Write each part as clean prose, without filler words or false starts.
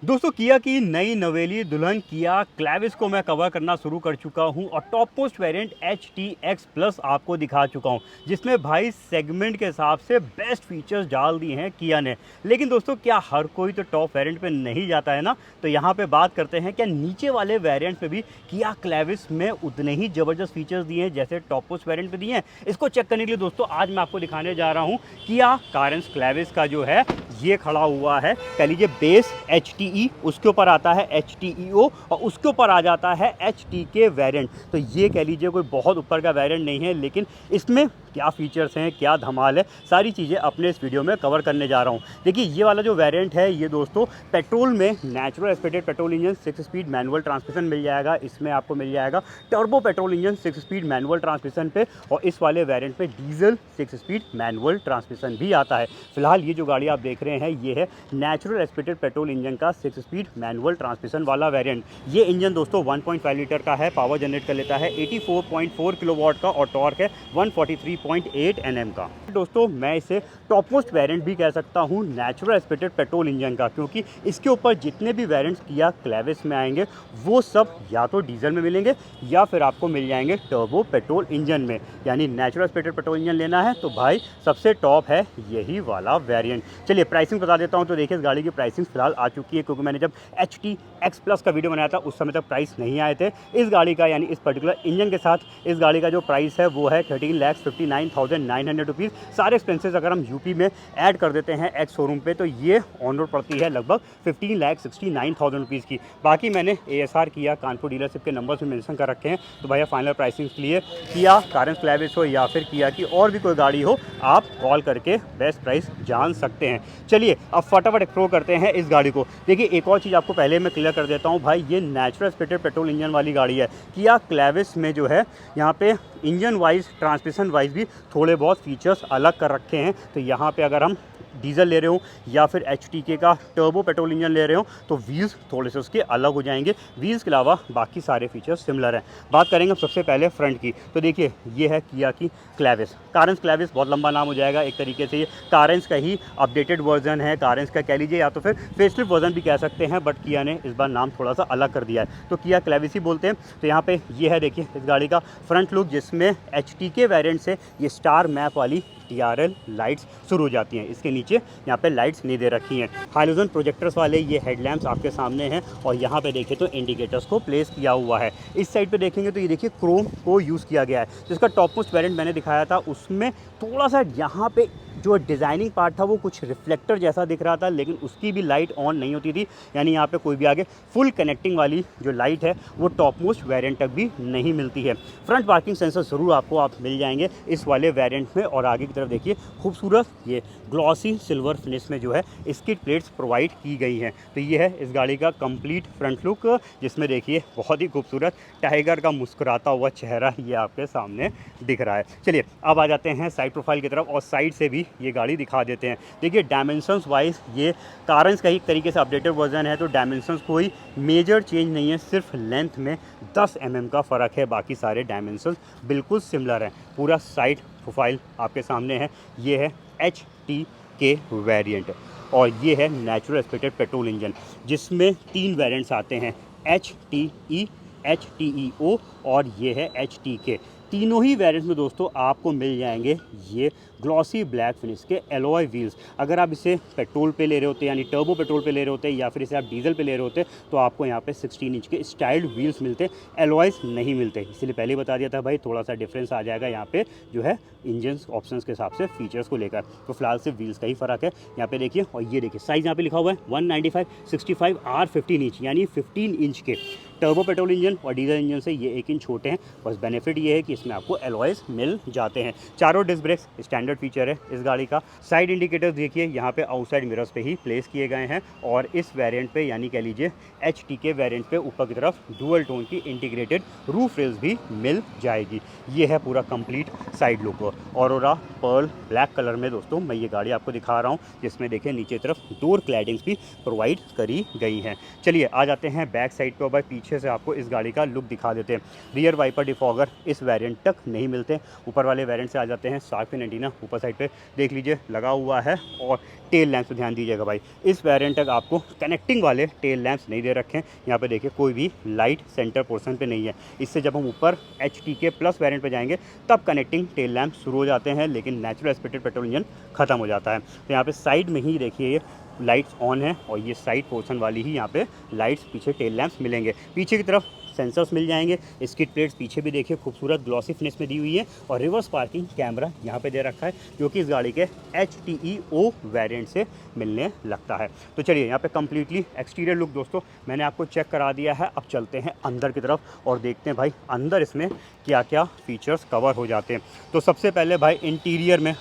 दोस्तों किया की नई नवेली दुल्हन किया क्लेविस को मैं कवर करना शुरू कर चुका हूं और top most variant HTX plus आपको दिखा चुका हूं, जिसमें भाई सेगमेंट के हिसाब से बेस्ट फीचर्स डाल दिए हैं किया ने। लेकिन दोस्तों क्या हर कोई तो टॉप वेरिएंट पे नहीं जाता है ना, तो यहां पे बात करते हैं क्या नीचे वाले वेरिएंट पे भी किया क्लेविस में उतने ही ज़बरदस्त फीचर्स दिए हैं जैसे टॉप मोस्ट वेरिएंट पे दिए हैं। इसको चेक करने के लिए दोस्तों आज मैं आपको दिखाने जा रहा हूँ किया कारेंस क्लेविस का जो है ये खड़ा हुआ है, कह लीजिए बेस HTE, उसके ऊपर आता है HTEO और उसके ऊपर आ जाता है HTK वेरिएंट। तो ये कह लीजिए कोई बहुत ऊपर का वेरिएंट नहीं है, लेकिन इसमें क्या फीचर्स हैं, क्या धमाल है, सारी चीज़ें अपने इस वीडियो में कवर करने जा रहा हूँ। देखिए ये वाला जो वेरिएंट है ये दोस्तों पेट्रोल में natural aspirated petrol engine 6 speed manual transmission मिल जाएगा, इसमें आपको मिल जाएगा turbo petrol engine 6 speed manual transmission पे, और इस वाले वेरिएंट में डीजल 6 स्पीड मैनुअल ट्रांसमिशन भी आता है। फिलहाल ये जो गाड़ी आप देख रहे हैं ये है नेचुरल एस्पिरेटेड पेट्रोल इंजन का 6 स्पीड मैनुअल ट्रांसमिशन वाला वेरिएंट। ये इंजन दोस्तों 1.5 लीटर का है, पावर जनरेट कर लेता है 84.4 किलोवाट का और टॉर्क है 143.8 Nm का। दोस्तों मैं इसे टॉप मोस्ट वेरिएंट भी कह सकता हूँ नेचुरल एस्पिरेटेड पेट्रोल इंजन का, क्योंकि इसके ऊपर जितने भी वेरिएंट्स किया क्लेविस में आएंगे वो सब या तो डीजल में मिलेंगे या फिर आपको मिल जाएंगे टर्बो पेट्रोल इंजन में। यानी नेचुरल एस्पिरेटेड पेट्रोल इंजन लेना है तो भाई सबसे टॉप है यही वाला वेरिएंट। चलिए प्राइसिंग बता देता हूँ। तो देखिए इस गाड़ी की प्राइसिंग फिलहाल आ चुकी है, क्योंकि मैंने जब HTX प्लस का वीडियो बनाया था उस समय तक प्राइस नहीं आए थे इस गाड़ी का, यानी इस पर्टिकुलर इंजन के साथ इस गाड़ी का जो प्राइस है वो है 13,59,900 रुपीज़। सारे एक्सपेंसेस अगर हम यूपी में ऐड कर देते हैं एक्स शोरूम पे तो ये ऑन रोड पड़ती है लगभग 15,69,000 रुपीज़ की। बाकी मैंने ASR किया कानपुर डीलरशिप के नंबर्स में मेंशन कर रखे हैं, तो भैया फाइनल प्राइसिंग के लिए किया कारेंस क्लेविस हो या फिर किया की और भी कोई गाड़ी हो आप कॉल करके बेस्ट प्राइस जान सकते हैं। चलिए अब फटाफट एक्सप्लोर करते हैं इस गाड़ी को। देखिए एक और चीज़ आपको पहले मैं क्लियर कर देता हूँ भाई, ये नेचुरल एस्पिरेटेड पेट्रोल इंजन वाली गाड़ी है। किया क्लेविस में जो है यहाँ पे इंजन वाइज ट्रांसमिशन वाइज भी थोड़े बहुत फीचर्स अलग कर रखे हैं। तो यहाँ पे अगर हम डीजल ले रहे हो या फिर HTK का टर्बो पेट्रोल इंजन ले रहे हो तो व्हील्स थोड़े से उसके अलग हो जाएंगे। व्हील्स के अलावा बाकी सारे फीचर्स सिमिलर हैं। बात करेंगे सबसे पहले फ्रंट की, तो देखिए ये है किया की क्लेविस। कारेंस क्लेविस बहुत लंबा नाम हो जाएगा, एक तरीके से ये कारेंस का ही अपडेटेड वर्जन है, कारेंस का कह लीजिए या तो फिर फेसलिफ्ट वर्जन भी कह सकते हैं, बट किया ने इस बार नाम थोड़ा सा अलग कर दिया है तो किया क्लेविस ही बोलते हैं। तो यहाँ पे ये है देखिए इस गाड़ी का फ्रंट लुक, जिसमें HTK वेरिएंट से ये स्टार मैप वाली TRL लाइट्स शुरू हो जाती हैं। इसके नीचे यहाँ पे लाइट्स नहीं दे रखी हैं। हाइलोजन प्रोजेक्टर्स वाले ये हेडलैम्प्स आपके सामने हैं और यहाँ पे देखें तो इंडिकेटर्स को प्लेस किया हुआ है। इस साइड पे देखेंगे तो ये देखिए क्रोम को यूज़ किया गया है। जिसका टॉप मोस्ट वेरिएंट मैंने दिखाया था उसमें थोड़ा सा यहाँ पे जो डिज़ाइनिंग पार्ट था वो कुछ रिफ्लेक्टर जैसा दिख रहा था, लेकिन उसकी भी लाइट ऑन नहीं होती थी। यानी यहाँ पे कोई भी आगे फुल कनेक्टिंग वाली जो लाइट है वो टॉप मोस्ट वेरिएंट तक भी नहीं मिलती है। फ्रंट पार्किंग सेंसर ज़रूर आपको मिल जाएंगे इस वाले वेरिएंट में। और आगे की तरफ देखिए खूबसूरत ये ग्लॉसी सिल्वर फिनिश में जो है स्किड प्लेट्स प्रोवाइड की गई हैं। तो ये है इस गाड़ी का कंप्लीट फ्रंट लुक, जिसमें देखिए बहुत ही खूबसूरत टाइगर का मुस्कुराता हुआ चेहरा ये आपके सामने दिख रहा है। चलिए अब आ जाते हैं साइड प्रोफाइल की तरफ और साइड से भी ये गाड़ी दिखा देते हैं। देखिए डायमेंशंस वाइज ये कारेंस का एक तरीके से अपडेटेड वर्जन है, तो डायमेंशंस कोई मेजर चेंज नहीं है, सिर्फ लेंथ में 10 mm का फ़र्क है, बाकी सारे डायमेंशंस बिल्कुल सिमिलर हैं। पूरा साइड प्रोफाइल आपके सामने है। ये है HTK वेरिएंट और ये है नेचुरल एस्पिरेटेड पेट्रोल इंजन, जिसमें 3 वेरिएंट्स आते हैं, HTE, HTEO और ये है HTK। तीनों ही वेरिएंट्स में दोस्तों आपको मिल जाएंगे ये ग्लॉसी ब्लैक फिनिश के एलॉय व्हील्स। अगर आप इसे पेट्रोल पे ले रहे होते यानी टर्बो पेट्रोल पे ले रहे होते या फिर इसे आप डीजल पे ले रहे होते तो आपको यहाँ पे 16 इंच के स्टाइल्ड व्हील्स मिलते, एलॉयस नहीं मिलते। इसलिए पहले ही बता दिया था भाई थोड़ा सा डिफरेंस आ जाएगा यहाँ पे जो है इंजन ऑप्शंस के हिसाब से फीचर्स को लेकर। तो फिलहाल से व्हील्स का ही फ़र्क है यहाँ पे देखिए। और ये देखिए साइज़ यहाँ पे लिखा हुआ है 195 65 R15 इंच, यानी 15 इंच के टर्बो पेट्रोल इंजन और डीजल इंजन से ये 1 इंच छोटे हैं। बस बेनिफिट ये है कि इसमें आपको एलॉयस मिल जाते हैं। चारों डिस्क ब्रेक्स स्टैंडर्ड फीचर है इस गाड़ी का। साइड इंडिकेटर्स देखिए यहाँ पे आउटसाइड मिरर्स पे ही प्लेस किए गए हैं और इस वेरिएंट पे यानी कह लीजिए HTK वेरिएंट पे ऊपर की तरफ डुअल टोन की इंटीग्रेटेड रूफ रेल्स भी मिल जाएगी। ये है पूरा complete side look. Aurora Perl black colour में दोस्तों मैं ये गाड़ी आपको दिखा रहा हूँ, जिसमें देखिए नीचे तरफ डोर क्लैडिंग्स भी प्रोवाइड करी गई हैं। चलिए आ जाते हैं बैक साइड पे और भाई अच्छे से आपको इस गाड़ी का लुक दिखा देते हैं। रियर वाइपर डिफॉगर इस वेरिएंट तक नहीं मिलते, ऊपर वाले वेरिएंट से आ जाते हैं। शार्क फिन एंटीना ऊपर साइड पे देख लीजिए लगा हुआ है, और टेल लैंप्स पे ध्यान दीजिएगा भाई, इस वेरिएंट तक आपको कनेक्टिंग वाले टेल लैंप्स नहीं दे रखे हैं। यहाँ पे देखिए कोई भी लाइट सेंटर पोर्शन पे नहीं है। इससे जब हम ऊपर HT के प्लस वेरिएंट पे जाएंगे तब कनेक्टिंग टेल लैंप शुरू हो जाते हैं, लेकिन नेचुरल एस्पिरेटेड पेट्रोल इंजन खत्म हो जाता है। तो यहाँ पे साइड में ही देखिए ये लाइट्स ऑन है, और ये साइड पोर्शन वाली ही यहाँ पे लाइट्स पीछे टेल लैंप्स मिलेंगे। पीछे की तरफ सेंसर्स मिल जाएंगे, स्किड प्लेट्स पीछे भी देखिए खूबसूरत ग्लॉसी फिनिश में दी हुई है, और रिवर्स पार्किंग कैमरा यहाँ पे दे रखा है, जो कि इस गाड़ी के HTEO वेरिएंट से मिलने लगता है। तो चलिए यहाँ पे कम्प्लीटली एक्सटीरियर लुक दोस्तों मैंने आपको चेक करा दिया है। अब चलते हैं अंदर की तरफ और देखते हैं भाई अंदर इसमें क्या क्या फीचर्स कवर हो जाते हैं। तो सबसे पहले भाई इंटीरियर में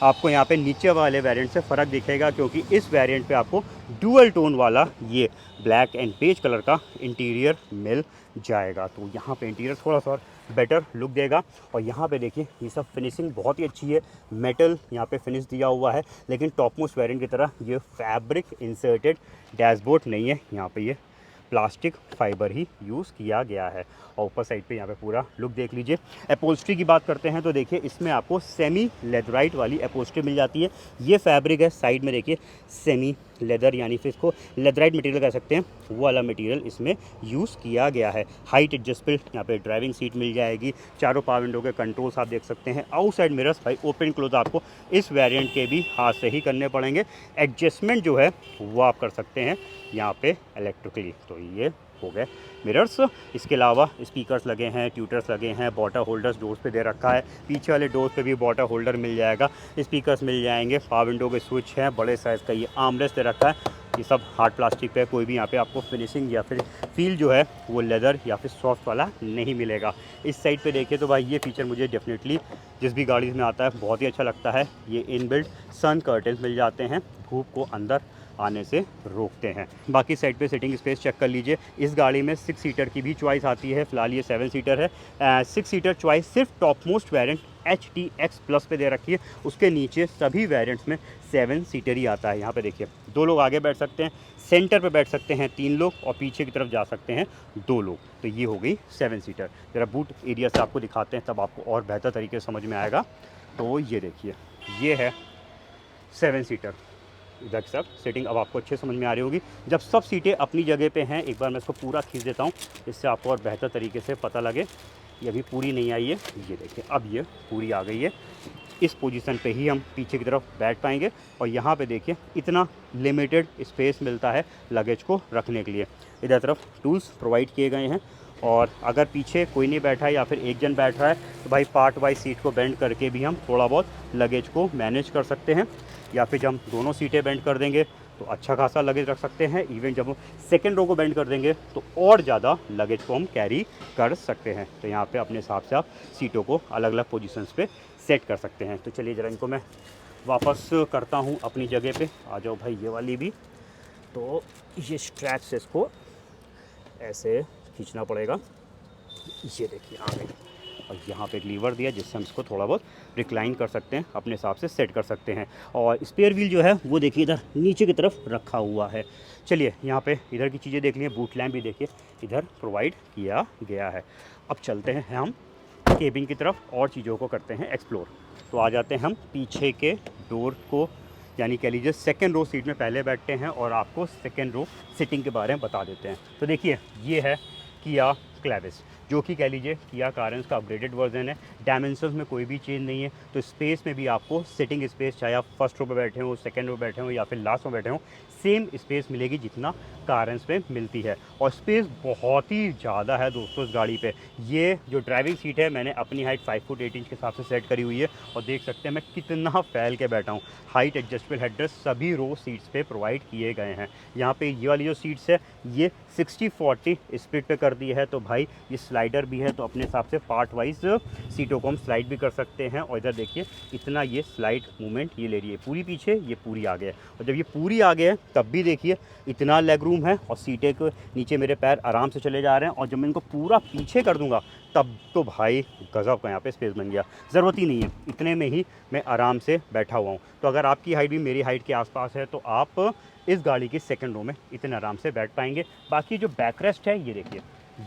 आपको यहाँ पे नीचे वाले वेरिएंट से फ़र्क दिखेगा, क्योंकि इस वेरिएंट पे आपको डुअल टोन वाला ये ब्लैक एंड बेज कलर का इंटीरियर मिल जाएगा। तो यहाँ पे इंटीरियर थोड़ा सा और बेटर लुक देगा। और यहाँ पे देखिए ये सब फिनिशिंग बहुत ही अच्छी है, मेटल यहाँ पे फिनिश दिया हुआ है, लेकिन टॉप मोस्ट वेरिएंट की तरह ये फैब्रिक इंसर्टेड डैशबोर्ड नहीं है, यहाँ पे ये प्लास्टिक फाइबर ही यूज़ किया गया है। और ऊपर साइड पे यहाँ पे पूरा लुक देख लीजिए। अपहोल्स्ट्री की बात करते हैं तो देखिए इसमें आपको सेमी लेदराइट वाली अपहोल्स्ट्री मिल जाती है। ये फैब्रिक है, साइड में देखिए सेमी लेदर, यानी फिर इसको लेदराइट मटेरियल कह सकते हैं, वो वाला मटेरियल इसमें यूज़ किया गया है। हाइट एडजस्टेबल यहाँ पे ड्राइविंग सीट मिल जाएगी, चारों पावर विंडो के कंट्रोल्स आप देख सकते हैं। आउटसाइड मिरर्स भाई ओपन क्लोज आपको इस वेरिएंट के भी हाथ से ही करने पड़ेंगे। एडजस्टमेंट जो है वो आप कर सकते हैं यहाँ पे इलेक्ट्रिकली। तो ये हो गए मिरर्स। इसके अलावा स्पीकर्स लगे हैं, ट्यूटर्स लगे हैं, वाटर होल्डर्स डोर्स पे दे रखा है। पीछे वाले डोर्स पे भी वाटर होल्डर मिल जाएगा, स्पीकर्स मिल जाएंगे, पावर विंडो के स्विच हैं, बड़े साइज़ का ये आर्मरेस्ट दे रखा है। ये सब हार्ड प्लास्टिक पे, कोई भी यहाँ पे आपको फिनिशिंग या फिर फील जो है वो लेदर या फिर सॉफ्ट वाला नहीं मिलेगा। इस साइड पे देखिए तो भाई ये फीचर मुझे डेफिनेटली जिस भी गाड़ी में आता है बहुत ही अच्छा लगता है। ये इनबिल्ट सन कर्टन्स मिल जाते हैं, धूप को अंदर आने से रोकते हैं। बाकी साइड पे सिटिंग स्पेस चेक कर लीजिए। इस गाड़ी में 6 सीटर की भी चॉइस आती है, फिलहाल ये 7 सीटर है। 6 सीटर चॉइस सिर्फ top most variant HTX plus पे दे रखी है, उसके नीचे सभी वेरिएंट्स में 7 सीटर ही आता है। यहाँ पे देखिए 2 लोग आगे बैठ सकते हैं, सेंटर पे बैठ सकते हैं 3 लोग, और पीछे की तरफ जा सकते हैं 2 लोग। तो ये हो गई 7 सीटर। ज़रा बूट एरिया से आपको दिखाते हैं, तब आपको और बेहतर तरीके से समझ में आएगा। तो ये देखिए ये है 7 सीटर। इधर सब सेटिंग अब आपको अच्छे समझ में आ रही होगी। जब सब सीटें अपनी जगह पे हैं, एक बार मैं इसको पूरा खींच देता हूँ, इससे आपको और बेहतर तरीके से पता लगे। ये अभी पूरी नहीं आई है, ये देखिए अब ये पूरी आ गई है। इस पोजीशन पे ही हम पीछे की तरफ बैठ पाएंगे, और यहाँ पे देखिए इतना लिमिटेड स्पेस मिलता है लगेज को रखने के लिए। इधर तरफ टूल्स प्रोवाइड किए गए हैं, और अगर पीछे कोई नहीं बैठा है या फिर एक जन बैठ रहा है तो भाई पार्ट वाइज सीट को बेंड करके भी हम थोड़ा बहुत लगेज को मैनेज कर सकते हैं, या फिर जब हम दोनों सीटें बेंड कर देंगे तो अच्छा खासा लगेज रख सकते हैं। इवन जब हम सेकेंड रो को बेंड कर देंगे तो और ज़्यादा लगेज को हम कैरी कर सकते हैं। तो यहाँ पे अपने हिसाब से आप सीटों को अलग अलग पोजीशंस पे सेट कर सकते हैं। तो चलिए ज़रा इनको मैं वापस करता हूँ अपनी जगह पे। आ जाओ भाई ये वाली भी। तो ये स्ट्रैप से इसको ऐसे खींचना पड़ेगा, ये देखिए आ गई। और यहाँ पे एक लीवर दिया जिससे हम इसको थोड़ा बहुत रिक्लाइन कर सकते हैं, अपने हिसाब से सेट कर सकते हैं। और स्पेयर व्हील जो है वो देखिए इधर नीचे की तरफ रखा हुआ है। चलिए यहाँ पे इधर की चीज़ें देख लिए, बूट लैम्प भी देखिए इधर प्रोवाइड किया गया है। अब चलते हैं हम केबिन की तरफ और चीज़ों को करते हैं एक्सप्लोर। तो आ जाते हैं हम पीछे के डोर को, यानी कह लीजिए सेकेंड रो सीट में पहले बैठते हैं और आपको सेकेंड रो सिटिंग के बारे में बता देते हैं। तो देखिए ये है किया क्लेविस, जो कि कह लीजिए किया कारेंस का अपग्रेडेड वर्जन है। डायमेंशंस में कोई भी चेंज नहीं है। तो स्पेस में भी आपको सिटिंग स्पेस, चाहे आप फर्स्ट रो पे बैठे हो, सेकंड रो बैठे हो या फिर लास्ट में बैठे हो, सेम स्पेस मिलेगी जितना कारेंस पे मिलती है। और स्पेस बहुत ही ज़्यादा है दोस्तों इस गाड़ी पे। ये जो ड्राइविंग सीट है मैंने अपनी हाइट 5 फुट 8 इंच के हिसाब से सेट करी हुई है, और देख सकते हैं मैं कितना फैल के बैठा हूँ। हाइट एडजस्टेबल हेडरेस्ट सभी रो सीट्स पे प्रोवाइड किए गए हैं। यहाँ पे ये वाली जो सीट्स है ये 60-40 स्प्लिट पे कर दी है। तो भाई ये स्लाइडर भी है, तो अपने हिसाब से पार्ट वाइज सीटों को हम स्लाइड भी कर सकते हैं। और इधर देखिए इतना ये स्लाइड मूवमेंट ये ले रही है, पूरी पीछे ये पूरी आगे है। और जब ये पूरी आगे है तब भी देखिए इतना लेग रूम है, और सीटें के नीचे मेरे पैर आराम से चले जा रहे हैं। और जब मैं इनको पूरा पीछे कर दूंगा तब तो भाई गज़ब का यहाँ पे स्पेस बन गया। ज़रूरत ही नहीं है, इतने में ही मैं आराम से बैठा हुआ हूँ। तो अगर आपकी हाइट भी मेरी हाइट के आसपास है तो आप इस गाड़ी की सेकंड रो में इतने आराम से बैठ पाएंगे। बाकी जो बैक रेस्ट है ये देखिए,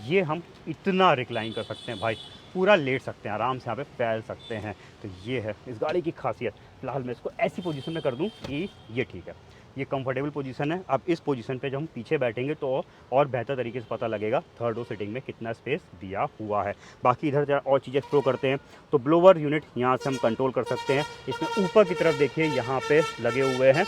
ये हम इतना रिक्लाइन कर सकते हैं भाई, पूरा लेट सकते हैं, आराम से यहाँ पे फैल सकते हैं। तो ये है इस गाड़ी की खासियत। फ़िलहाल मैं इसको ऐसी पोजीशन में कर दूँ कि ये ठीक है, ये कंफर्टेबल पोजीशन है। अब इस पोजीशन पे जब हम पीछे बैठेंगे तो और बेहतर तरीके से पता लगेगा थर्ड रो सीटिंग में कितना स्पेस दिया हुआ है। बाकी इधर जरा और चीज़ें एक्सप्लोर करते हैं। तो ब्लोअर यूनिट यहाँ से हम कंट्रोल कर सकते हैं। इसमें ऊपर की तरफ देखिए यहाँ पे लगे हुए हैं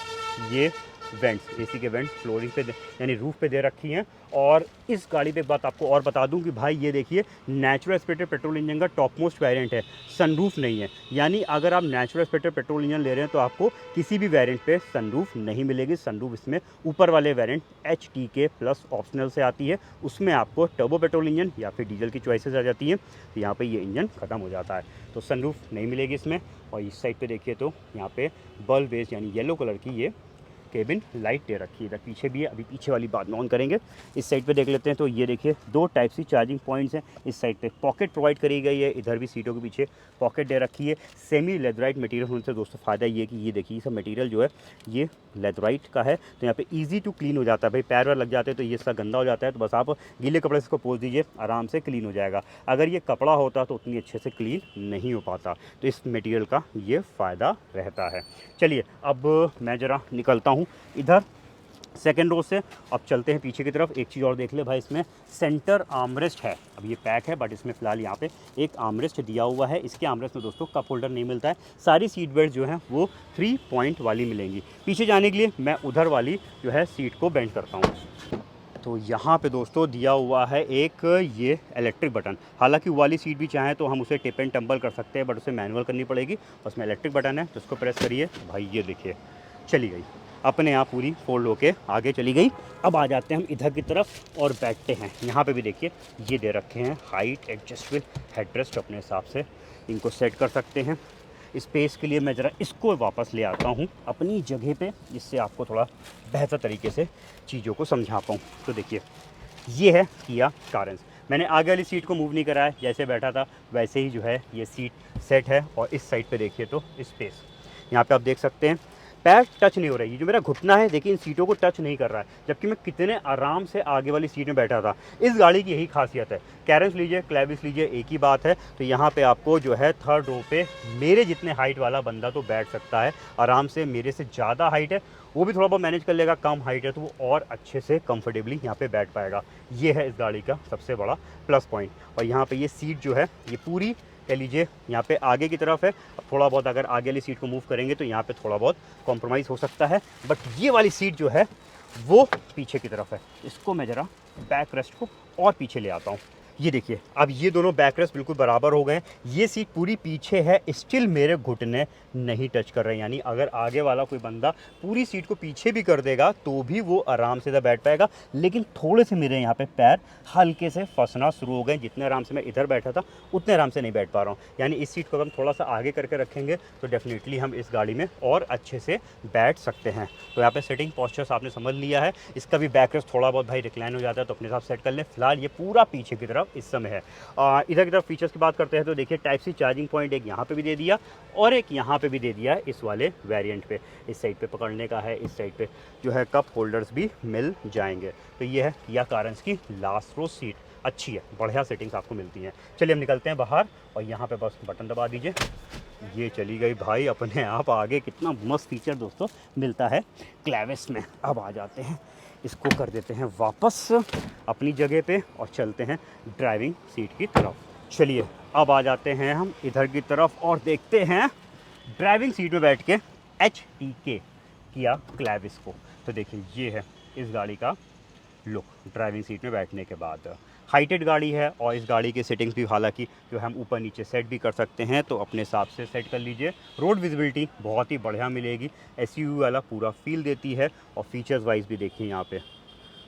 ये वेंट्स, एसी के वेंट फ्लोरिंग पे यानी रूफ पे दे रखी हैं। और इस गाड़ी पे एक बात आपको और बता दूं कि भाई ये देखिए नेचुरल एस्पिरेटेड पेट्रोल इंजन का टॉप मोस्ट वेरिएंट है, सनरूफ नहीं है। यानी अगर आप नेचुरल एस्पिरेटेड पेट्रोल इंजन ले रहे हैं तो आपको किसी भी वेरिएंट पे सनरूफ नहीं मिलेगी। सनरूफ इसमें ऊपर वाले वेरिएंट HTK प्लस ऑप्शनल से आती है, उसमें आपको टर्बो पेट्रोल इंजन या फिर डीजल की चॉइसेस आ जाती हैं। तो यहाँ पे ये इंजन ख़त्म हो जाता है, तो सनरूफ नहीं मिलेगी इसमें। और इस साइड पे देखिए तो यहाँ पे बल्ब बेस यानी येलो कलर की ये केबिन लाइट दे रखी है। इधर पीछे भी है, अभी पीछे वाली बात में ऑन करेंगे। इस साइड पे देख लेते हैं तो ये देखिए 2 टाइप सी चार्जिंग पॉइंट्स हैं। इस साइड पे पॉकेट प्रोवाइड करी गई है, इधर भी सीटों के पीछे पॉकेट दे रखी है। सेमी लेदराइट मटेरियल होने से दोस्तों फ़ायदा ये है कि ये देखिए सब मटेरियल जो है ये लेदराइट का है, तो यहाँ पे ईजी टू क्लीन हो जाता है। भाई पैर वैर लग जाते हैं तो ये इसका गंदा हो जाता है, तो बस आप गीले कपड़े से इसको पोंछ दीजिए, आराम से क्लीन हो जाएगा। अगर ये कपड़ा होता तो उतनी अच्छे से क्लीन नहीं हो पाता, तो इस मटेरियल का ये फ़ायदा रहता है। चलिए अब मैं ज़रा निकलता हूँ इधर सेकेंड रो से। अब चलते हैं पीछे की तरफ। एक चीज़ और देख ले भाई, इसमें सेंटर आर्मरेस्ट है। अब ये पैक है बट इसमें फ़िलहाल यहाँ पे एक आर्मरेस्ट दिया हुआ है। इसके आर्मरेस्ट में दोस्तों कप होल्डर नहीं मिलता है। सारी सीट बेल्ट जो है वो 3 पॉइंट वाली मिलेंगी। पीछे जाने के लिए मैं उधर वाली जो है सीट को बेंड करता हूँ। तो यहाँ पे दोस्तों दिया हुआ है एक ये इलेक्ट्रिक बटन। हालांकि वो वाली सीट भी चाहें तो हम उसे टिप एंड टम्बल कर सकते हैं, बट उसे मैनुअल करनी पड़ेगी। उसमें इलेक्ट्रिक बटन है तो उसको प्रेस करिए भाई, ये देखिए चली गई, अपने आप पूरी फोल्ड होके आगे चली गई। अब आ जाते हैं हम इधर की तरफ और बैठते हैं। यहाँ पे भी देखिए ये दे रखे हैं हाइट एडजस्टेबल हेडरेस्ट, अपने हिसाब से इनको सेट कर सकते हैं। स्पेस के लिए मैं ज़रा इसको वापस ले आता हूँ अपनी जगह पे, जिससे आपको थोड़ा बेहतर तरीके से चीज़ों को समझा पाऊँ। तो देखिए ये है किया कारेंस। मैंने आगे वाली सीट को मूव नहीं करा है, जैसे बैठा था वैसे ही जो है ये सीट सेट है। और इस साइड पे देखिए तो स्पेस, यहाँ पे आप देख सकते हैं पैर टच नहीं हो रही है। जो मेरा घुटना है देखिए इन सीटों को टच नहीं कर रहा है, जबकि मैं कितने आराम से आगे वाली सीट में बैठा था। इस गाड़ी की यही खासियत है। कैरेंस लीजिए, क्लेविस लीजिए, एक ही बात है। तो यहाँ पे आपको जो है थर्ड रो पे मेरे जितने हाइट वाला बंदा तो बैठ सकता है आराम से। मेरे से ज़्यादा हाइट है वो भी थोड़ा बहुत मैनेज कर लेगा, कम हाइट है तो वो और अच्छे से कंफर्टेबली यहाँ पे बैठ पाएगा। ये है इस गाड़ी का सबसे बड़ा प्लस पॉइंट। और यहाँ पे ये सीट जो है ये पूरी कह लीजिए यहाँ पे आगे की तरफ है। अब थोड़ा बहुत अगर आगे वाली सीट को मूव करेंगे तो यहाँ पे थोड़ा बहुत कॉम्प्रोमाइज़ हो सकता है, बट ये वाली सीट जो है वो पीछे की तरफ है। इसको मैं ज़रा बैक रेस्ट को और पीछे ले आता हूँ। ये देखिए अब ये दोनों बैक रेस्ट बिल्कुल बराबर हो गए। ये सीट पूरी पीछे है, स्टिल मेरे घुटने नहीं टच कर रहे हैं। यानी अगर आगे वाला कोई बंदा पूरी सीट को पीछे भी कर देगा तो भी वो आराम से बैठ पाएगा। लेकिन थोड़े से मेरे यहाँ पे पैर हल्के से फंसना शुरू हो गए। जितने आराम से मैं इधर बैठा था उतने आराम से नहीं बैठ पा रहा हूँ। यानी इस सीट को हम थोड़ा सा आगे करके रखेंगे तो डेफिनेटली हम इस गाड़ी में और अच्छे से बैठ सकते हैं। तो यहाँ पे सेटिंग पॉस्चर्स आपने समझ लिया है। इसका भी बैक रेस्ट थोड़ा बहुत भाई रिक्लाइन हो जाता है तो अपने हिसाब सेट कर लें। फिलहाल ये पूरा पीछे की तरफ इस समय है। इधर की तरफ फीचर्स की बात करते हैं तो देखिए टाइप सी चार्जिंग पॉइंट एक यहाँ पे भी दे दिया और एक यहाँ पे भी दे दिया है इस वाले वेरिएंट पे। इस साइड पे पकड़ने का है, इस साइड पे जो है कप होल्डर्स भी मिल जाएंगे। तो ये है किया कारेंस की लास्ट रो सीट, अच्छी है, बढ़िया सेटिंग्स आपको मिलती हैं। चलिए हम निकलते हैं बाहर और यहाँ पे बस बटन दबा दीजिए, ये चली गई भाई अपने आप आगे। कितना मस्त फीचर दोस्तों मिलता है क्लेविस में। अब आ जाते हैं, इसको कर देते हैं वापस अपनी जगह पे और चलते हैं ड्राइविंग सीट की तरफ। चलिए अब आ जाते हैं हम इधर की तरफ और देखते हैं ड्राइविंग सीट में बैठ के HTK किया क्लेविस को। तो देखिए ये है इस गाड़ी का लुक ड्राइविंग सीट में बैठने के बाद। हाइटेड गाड़ी है और इस गाड़ी के सेटिंग्स भी हालांकि जो हम ऊपर नीचे सेट भी कर सकते हैं, तो अपने हिसाब से सेट कर लीजिए। रोड विजिबिलिटी बहुत ही बढ़िया मिलेगी, SUV वाला पूरा फील देती है। और फीचर्स वाइज भी देखिए यहाँ पे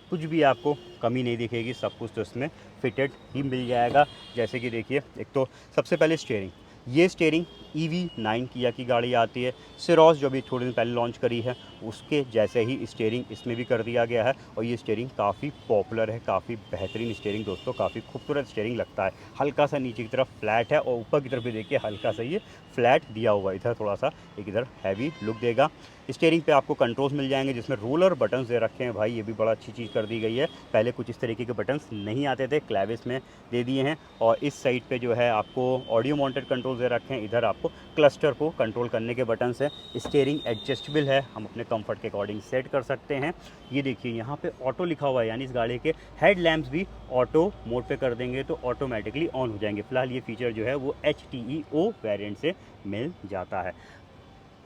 कुछ भी आपको कमी नहीं दिखेगी, सब कुछ तो इसमें फिटेड ही मिल जाएगा। जैसे कि देखिए एक तो सबसे पहले स्टीयरिंग, ये स्टीयरिंग EV9 किया की गाड़ी आती है। सिरोस जो भी थोड़े दिन पहले लॉन्च करी है उसके जैसे ही स्टीयरिंग इसमें भी कर दिया गया है और ये स्टीयरिंग काफ़ी पॉपुलर है, काफ़ी बेहतरीन स्टीयरिंग दोस्तों, काफ़ी खूबसूरत स्टीयरिंग लगता है। हल्का सा नीचे की तरफ फ्लैट है और ऊपर की तरफ भी देखिए हल्का सा ये फ्लैट दिया हुआ है, इधर थोड़ा सा एक इधर हैवी लुक देगा। स्टीयरिंग पे आपको कंट्रोल्स मिल जाएंगे जिसमें रोलर बटन्स दे रखे हैं भाई, ये भी बड़ा अच्छी चीज़ कर दी गई है। पहले कुछ इस तरीके के बटन्स नहीं आते थे, क्लैविस में दे दिए हैं। और इस साइड पे जो है आपको ऑडियो माउंटेड कंट्रोल्स दे रखे हैं, इधर आपको क्लस्टर को कंट्रोल करने के बटन्स हैं। स्टीयरिंग एडजस्टेबल है, हम अपने कंफर्ट के अकॉर्डिंग सेट कर सकते हैं। ये देखिए यहाँ पे ऑटो लिखा हुआ है, यानी इस गाड़ी के हेड लैम्प्स भी ऑटो मोड पे कर देंगे तो ऑटोमेटिकली ऑन हो जाएंगे। फिलहाल ये फीचर जो है वो HTEO वेरिएंट से मिल जाता है।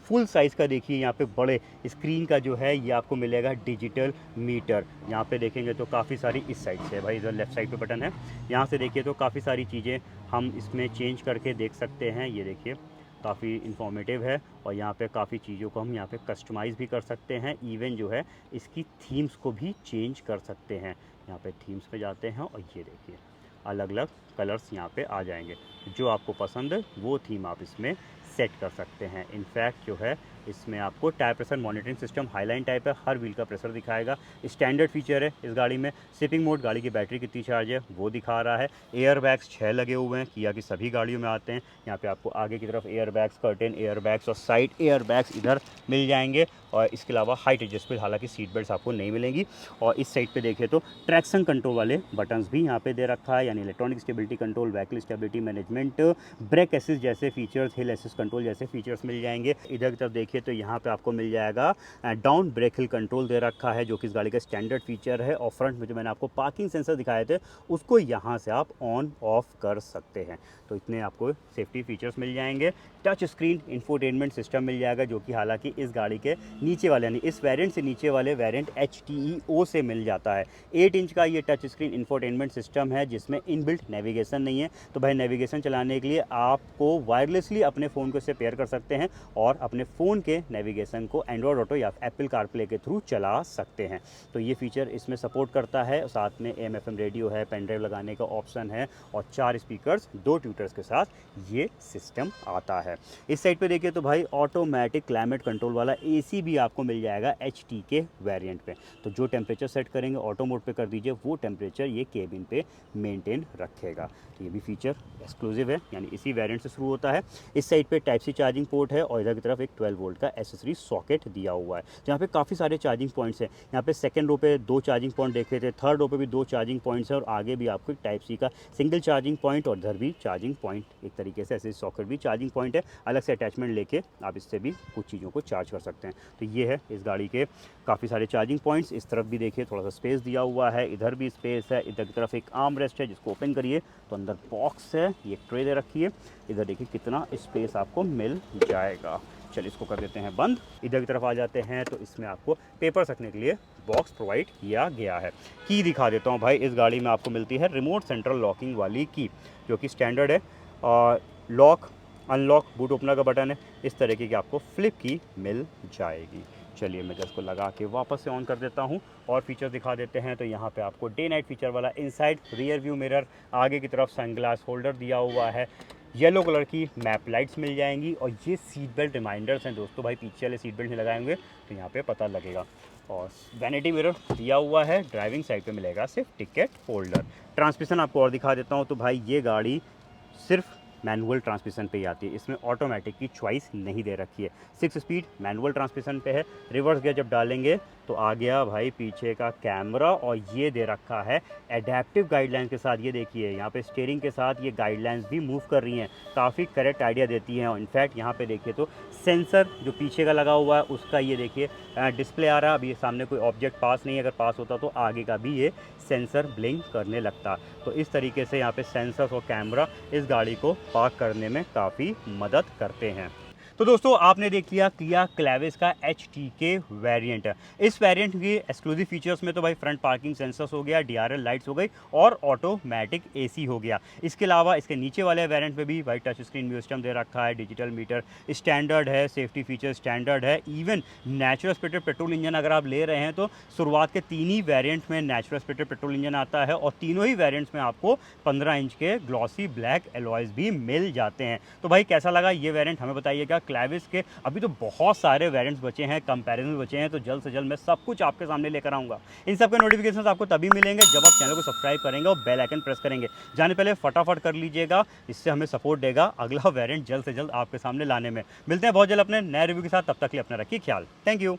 फुल साइज़ का देखिए यहाँ पे बड़े स्क्रीन का जो है ये आपको मिलेगा डिजिटल मीटर। यहाँ पे देखेंगे तो काफ़ी सारी इस साइड से भाई, इधर लेफ़्ट साइड पे बटन है, यहाँ से देखिए तो काफ़ी सारी चीज़ें हम इसमें चेंज करके देख सकते हैं। ये देखिए काफ़ी इन्फॉर्मेटिव है और यहाँ पे काफ़ी चीज़ों को हम यहाँ पे कस्टमाइज़ भी कर सकते हैं। इवन जो है इसकी थीम्स को भी चेंज कर सकते हैं। यहाँ पे थीम्स पे जाते हैं और ये देखिए अलग अलग कलर्स यहाँ पे आ जाएंगे, जो आपको पसंद है वो थीम आप इसमें सेट कर सकते हैं। इनफैक्ट जो है इसमें आपको tyre pressure monitoring system highline type है, हर व्हील का प्रेशर दिखाएगा। स्टैंडर्ड फीचर है इस गाड़ी में। सिपिंग मोड, गाड़ी की बैटरी कितनी चार्ज है वो दिखा रहा है। एयर बैग्स 6 लगे हुए हैं, किया की सभी गाड़ियों में आते हैं। यहाँ पे आपको आगे की तरफ air bags, curtain air bags और साइड एयर बैग्स इधर मिल जाएंगे। और इसके अलावा हाइट एडजस्टेबल, हालांकि सीट बेल्ट आपको नहीं मिलेंगी। और इस साइड पे देखें तो ट्रैक्शन कंट्रोल वाले बटन्स भी यहाँ पे दे रखा है, यानी electronic stability control, vehicle stability management, brake assist जैसे फीचर्स, हिल असिस्ट कंट्रोल जैसे फीचर्स मिल जाएंगे। इधर की तरफ देखिए तो यहाँ पे आपको मिल जाएगा डाउन ब्रेक हिल कंट्रोल दे रखा है, जो कि इस गाड़ी का स्टैंडर्ड फीचर है। और फ्रंट में जो मैंने आपको पार्किंग सेंसर दिखाए थे उसको यहाँ से आप ऑन ऑफ कर सकते हैं। तो इतने आपको सेफ्टी फीचर्स मिल जाएंगे। टच स्क्रीन इंफोटेनमेंट सिस्टम मिल जाएगा, जो कि हालांकि इस गाड़ी के नीचे वाले यानी इस वेरिएंट से नीचे वाले वेरिएंट HTEO से मिल जाता है। 8 इंच का ये टच स्क्रीन इंफोटेनमेंट सिस्टम है जिसमें इनबिल्ट नेविगेशन नहीं है। तो भाई नेविगेशन चलाने के लिए आपको वायरलेसली अपने फ़ोन को इससे पेयर कर सकते हैं और अपने फ़ोन के नेविगेशन को एंड्रॉयड ऑटो या एप्पल कारप्ले के थ्रू चला सकते हैं। तो ये फीचर इसमें सपोर्ट करता है। साथ में AM FM रेडियो है, पेन ड्राइव लगाने का ऑप्शन है और 4 स्पीकर्स 2 ट्यूटर्स के साथ ये सिस्टम आता है। इस साइड पे देखिए तो भाई ऑटोमेटिक क्लाइमेट कंट्रोल वाला AC भी आपको मिल जाएगा HT के वेरिएंट पे। तो जो टेम्परेचर सेट करेंगे ऑटो मोड पे कर दीजिए, वो टेम्परेचर ये केबिन पे मेंटेन रखेगा। तो ये भी फीचर एक्सक्लूसिव है, यानी इसी वेरिएंट से शुरू होता है। इस साइड पे टाइप सी चार्जिंग पोर्ट है और इधर की तरफ एक 12 वोल्ट का एसेसरी सॉकेट दिया हुआ है, जहाँ पे काफ़ी सारे चार्जिंग पॉइंट्स हैं। यहाँ पे सेकंड रो पे 2 चार्जिंग पॉइंट देखे थे, थर्ड रो पे भी 2 चार्जिंग पॉइंट्स हैं और आगे भी आपको टाइप सी का सिंगल चार्जिंग पॉइंट और इधर भी चार्जिंग पॉइंट, एक तरीके से एसेसरी सॉकेट भी चार्जिंग पॉइंट है। अलग से अटैचमेंट लेके आप इससे भी कुछ चीज़ों को चार्ज कर सकते हैं। तो ये है इस गाड़ी के काफ़ी सारे चार्जिंग पॉइंट्स। इस तरफ भी देखिए थोड़ा सा स्पेस दिया हुआ है, इधर भी स्पेस है। इधर की तरफ एक आर्म रेस्ट है जिसको ओपन करिए तो अंदर बॉक्स है, ये ट्रे दे रखी है। इधर देखिए कितना स्पेस आपको मिल जाएगा। चलिए इसको कर देते हैं बंद। इधर की तरफ आ जाते हैं तो इसमें आपको पेपर रखने के लिए बॉक्स प्रोवाइड किया गया है। की दिखा देता हूँ भाई, इस गाड़ी में आपको मिलती है रिमोट सेंट्रल लॉकिंग वाली की, जो कि स्टैंडर्ड है। और लॉक, अनलॉक, बूट ओपनर का बटन है, इस तरीके की आपको फ्लिप की मिल जाएगी। चलिए मैं जस्ट को लगा के वापस से ऑन कर देता हूँ और फीचर दिखा देते हैं। तो यहाँ पे आपको डे नाइट फीचर वाला इनसाइड रियर व्यू मिरर, आगे की तरफ सनग्लास होल्डर दिया हुआ है, येलो कलर की मैप लाइट्स मिल जाएंगी और ये सीट बेल्ट रिमाइंडर्स हैं दोस्तों। भाई पीछे वाले सीट बेल्ट नहीं लगाए होंगे तो यहाँ पे पता लगेगा। और वैनिटी मिरर दिया हुआ है, ड्राइविंग साइड पे मिलेगा सिर्फ टिकट होल्डर। ट्रांसमिशन आपको और दिखा देता हूँ। तो भाई ये गाड़ी सिर्फ मैनुअल ट्रांसमिशन पे ही आती है, इसमें ऑटोमेटिक की चॉइस नहीं दे रखी है। 6 स्पीड मैनुअल ट्रांसमिशन पे है। रिवर्स गियर जब डालेंगे तो आ गया भाई पीछे का कैमरा और ये दे रखा है एडेप्टिव गाइडलाइंस के साथ। ये देखिए यहाँ पे स्टीयरिंग के साथ ये गाइडलाइंस भी मूव कर रही हैं, काफ़ी करेक्ट आइडिया देती हैं। और इनफैक्ट यहाँ पे देखिए तो सेंसर जो पीछे का लगा हुआ है उसका ये देखिए डिस्प्ले आ रहा है। अभी ये सामने कोई ऑब्जेक्ट पास नहीं है, अगर पास होता तो आगे का भी ये सेंसर ब्लिंक करने लगता। तो इस तरीके से यहाँ पे सेंसर्स और कैमरा इस गाड़ी को पार्क करने में काफ़ी मदद करते हैं। तो दोस्तों आपने देख लिया किया क्लैविस का HTK वेरिएंट। इस वेरिएंट की एक्सक्लूसिव फीचर्स में तो भाई फ्रंट पार्किंग सेंसर्स हो गया, DRL लाइट्स हो गई और ऑटोमेटिक AC हो गया। इसके अलावा इसके नीचे वाले वेरिएंट में भी भाई टच स्क्रीन म्यूजिक सिस्टम दे रखा है, डिजिटल मीटर स्टैंडर्ड है, सेफ्टी फीचर स्टैंडर्ड है, even natural spirited petrol engine अगर आप ले रहे हैं तो शुरुआत के 3 ही वेरिएंट में नेचुरल स्पिरिटेड पेट्रोल इंजन आता है और तीनों ही वेरिएंट्स में आपको 15 इंच के ग्लॉसी ब्लैक एलॉयज भी मिल जाते हैं। तो भाई कैसा लगा ये वेरिएंट हमें बताइएगा। क्लैविस के अभी तो बहुत सारे वेरिएंट्स बचे हैं, कंपैरिजन बचे हैं, तो जल्द से जल्द मैं सब कुछ आपके सामने लेकर आऊँगा। इन सब के नोटिफिकेशन आपको तभी मिलेंगे जब आप चैनल को सब्सक्राइब करेंगे और बेल आइकन प्रेस करेंगे। जाने पहले फटाफट कर लीजिएगा, इससे हमें सपोर्ट देगा अगला वेरिएंट जल्द से जल्द आपके सामने लाने में। मिलते हैं बहुत जल्द अपने नए रिव्यू के साथ, तब तक के लिए अपना रखिए ख्याल। Thank you.